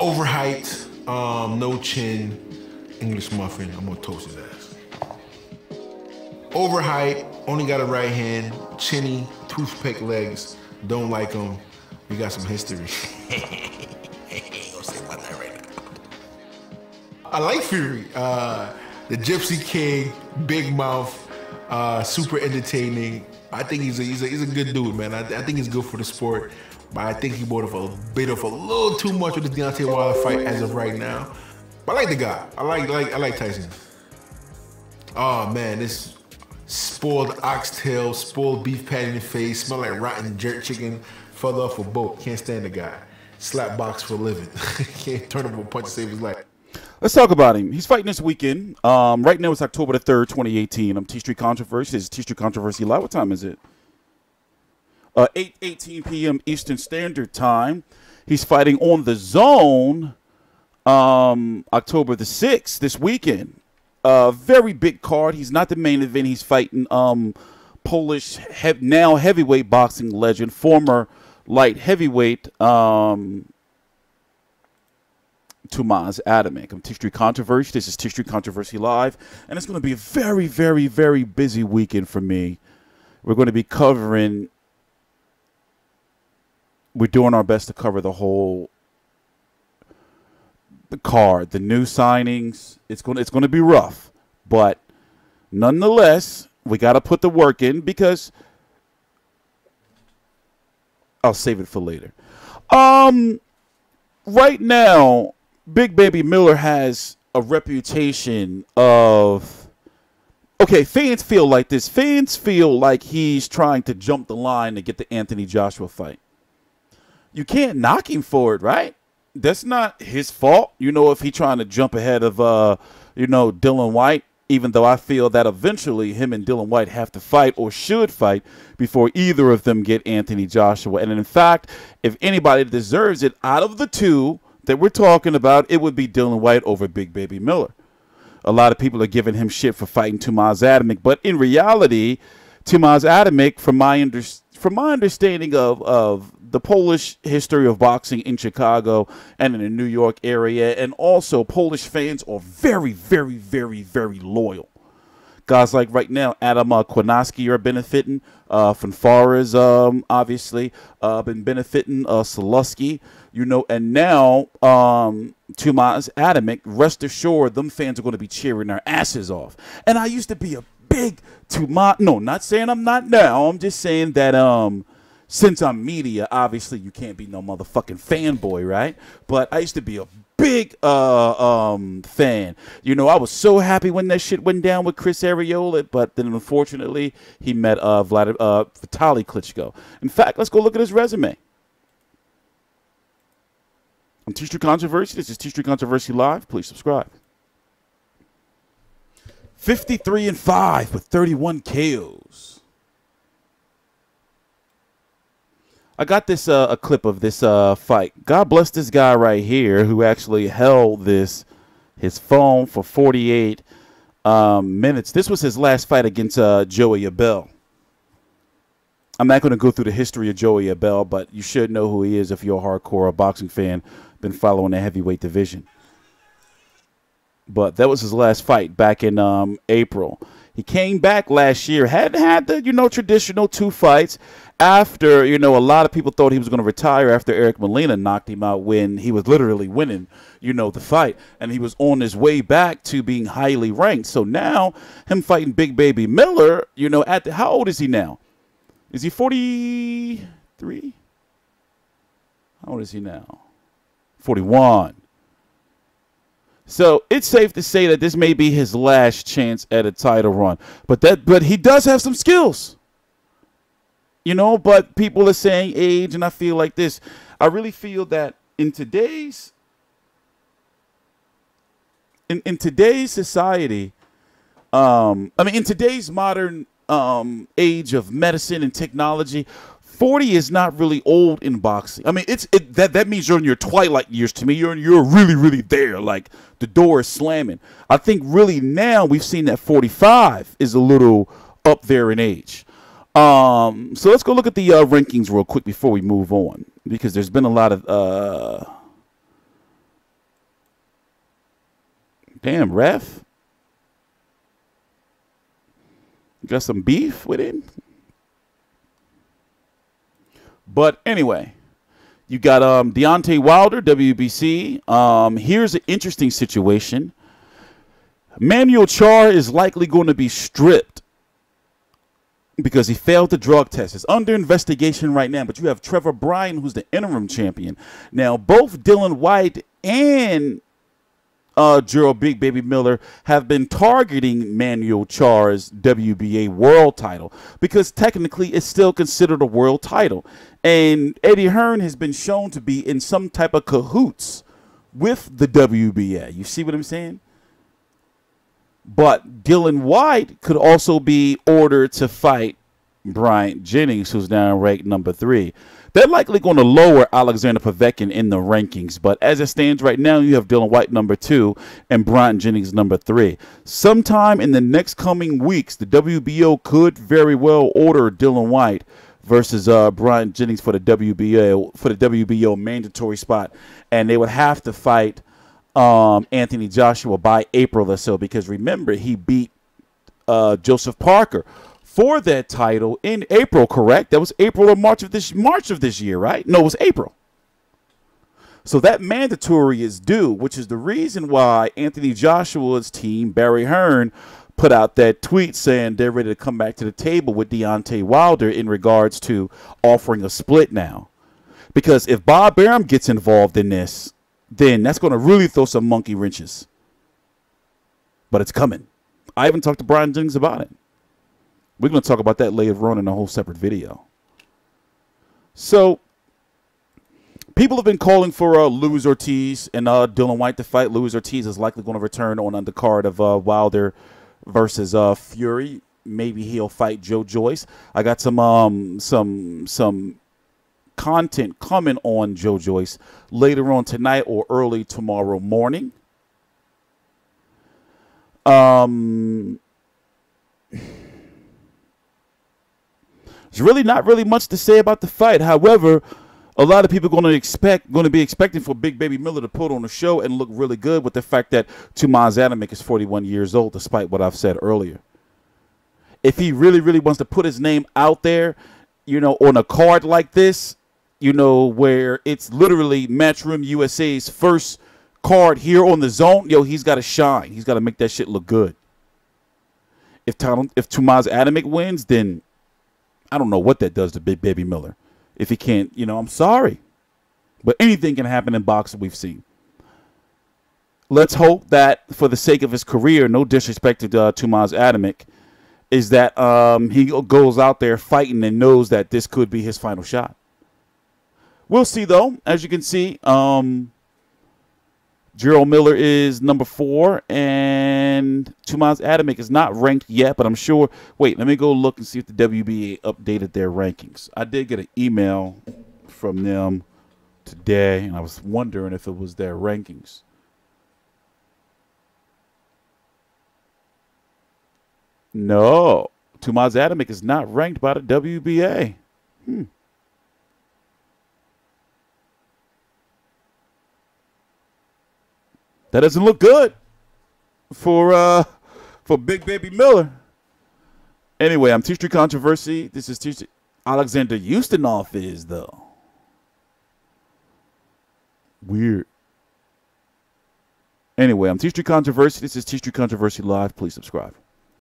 Overhyped, no chin, English muffin. I'm gonna toast his ass. Overhyped, only got a right hand, chinny, toothpick legs. Don't like him. We got some history. Ain't gonna say about that right now. I like Fury. The Gypsy King, big mouth, super entertaining. I think he's a good dude, man. I think he's good for the sport, but I think he bought a bit of a little too much with the Deontay Wilder fight as of right now. But I like the guy. I like Tyson. Oh man, this spoiled oxtail, spoiled beef patty in the face, smell like rotten jerk chicken, fell off a boat. Can't stand the guy. Slap box for a living. Can't turn him a punch to save his life. Let's talk about him. He's fighting this weekend. Right now it's October the 3rd, 2018. I'm TstreeT Controversy. This is TstreeT Controversy Live. What time is it? 8:18 p.m. Eastern Standard Time. He's fighting on the DAZN October the 6th this weekend. Very big card. He's not the main event. He's fighting Polish now heavyweight boxing legend, former light heavyweight Thomas Adamek. I'm TstreeT Controversy. This is TstreeT Controversy Live, and it's going to be a very, very, very busy weekend for me. We're going to be covering. We're doing our best to cover the whole card, the new signings. It's going to be rough, but nonetheless, we got to put the work in because I'll save it for later. Right now, Big Baby Miller has a reputation of, okay, fans feel like this. Fans feel like he's trying to jump the line to get the Anthony Joshua fight. You can't knock him for it, right? That's not his fault. You know, if he's trying to jump ahead of, Dillian Whyte, even though I feel that eventually him and Dillian Whyte have to fight or should fight before either of them get Anthony Joshua. And in fact, if anybody deserves it out of the two that we're talking about, it would be Dillian Whyte over Big Baby Miller. A lot of people are giving him shit for fighting Thomas Adamek, but in reality, Thomas Adamek, from my understanding of the Polish history of boxing in Chicago and in the New York area, and also Polish fans are very, very, very, very loyal. Guys like right now, Adam Kwanowski are benefiting. Fanfara's obviously been benefiting. Saluski, and now Thomas Adamek, rest assured, them fans are going to be cheering their asses off. And I used to be a big Thomas, no, not saying I'm not now. I'm just saying that since I'm media, obviously you can't be no motherfucking fanboy, right? But I used to be a big fan. I was so happy when that shit went down with Chris Arreola, but then unfortunately he met Vitaly Klitschko. In fact, let's go look at his resume. I'm TstreeT Controversy. This is TstreeT Controversy Live. Please subscribe. 53-5 with 31 KOs. I got this a clip of this fight. God bless this guy right here who actually held his phone for 48 minutes. This was his last fight against Joey Abel. I'm not going to go through the history of Joey Abel, but you should know who he is if you're a hardcore boxing fan, been following the heavyweight division. But that was his last fight back in April. He came back last year, hadn't had the, traditional 2 fights after, a lot of people thought he was going to retire after Eric Molina knocked him out when he was literally winning, the fight. And he was on his way back to being highly ranked. So now him fighting Big Baby Miller, how old is he now? Is he 43? How old is he now? 41. So it's safe to say that this may be his last chance at a title run. But he does have some skills. But people are saying age, and I feel like this. I really feel that in today's society, in today's modern age of medicine and technology, 40 is not really old in boxing. That means you're in your twilight years to me. You're really, really there. Like the door is slamming. I think really now we've seen that 45 is a little up there in age. So let's go look at the rankings real quick before we move on, because there's been a lot of Damn, ref. You got some beef with him? But anyway, you got Deontay Wilder, WBC. Here's an interesting situation. Manuel Charr is likely going to be stripped because he failed the drug test. It's under investigation right now, but you have Trevor Bryan, who's the interim champion. Now, both Dylan Whyte and Jarrell Big Baby Miller have been targeting Manuel Charr's WBA world title because technically it's still considered a world title. And Eddie Hearn has been shown to be in some type of cahoots with the WBA. You see what I'm saying? But Dylan Whyte could also be ordered to fight Bryant Jennings, who's now ranked number 3. They're likely going to lower Alexander Povetkin in the rankings. But as it stands right now, you have Dylan Whyte number 2 and Bryant Jennings number 3. Sometime in the next coming weeks, the WBO could very well order Dylan Whyte versus Bryant Jennings for the WBO mandatory spot. And they would have to fight Anthony Joshua by April or so, because remember, he beat Joseph Parker for that title in April, correct? That was April or March of this year, right? No, it was April. So that mandatory is due, which is the reason why Anthony Joshua's team, Barry Hearn, put out that tweet saying they're ready to come back to the table with Deontay Wilder in regards to offering a split now. Because if Bob Arum gets involved in this, then that's going to really throw some monkey wrenches. But it's coming. I haven't talked to Brian Jennings about it. We're going to talk about that later on in a whole separate video. So, people have been calling for Luis Ortiz and Dylan Whyte to fight. Luis Ortiz is likely going to return on undercard of Wilder versus Fury. Maybe he'll fight Joe Joyce. I got some content coming on Joe Joyce later on tonight or early tomorrow morning. There's really not really much to say about the fight. However, a lot of people are going to be expecting for Big Baby Miller to put on a show and look really good, with the fact that Thomas Adamek is 41 years old, despite what I've said earlier. If he really, really wants to put his name out there, you know, on a card like this, you know, where it's literally Matchroom USA's first card here on the zone, yo, he's got to shine. He's got to make that shit look good. If Thomas Adamek wins, then I don't know what that does to Big Baby Miller. If he can't, you know, I'm sorry. But anything can happen in boxing, we've seen. Let's hope that for the sake of his career, no disrespect to Thomas Adamek, is that he goes out there fighting and knows that this could be his final shot. We'll see, though. As you can see, Jarrell Miller is number 4, and Thomas Adamek is not ranked yet, but I'm sure. Wait, let me go look and see if the WBA updated their rankings. I did get an email from them today, and I was wondering if it was their rankings. No, Thomas Adamek is not ranked by the WBA. That doesn't look good for Big Baby Miller. Anyway, I'm TstreeT Controversy. This is TstreeT. Alexander Ustinov is, though. Weird. Anyway, I'm TstreeT Controversy. This is TstreeT Controversy Live. Please subscribe.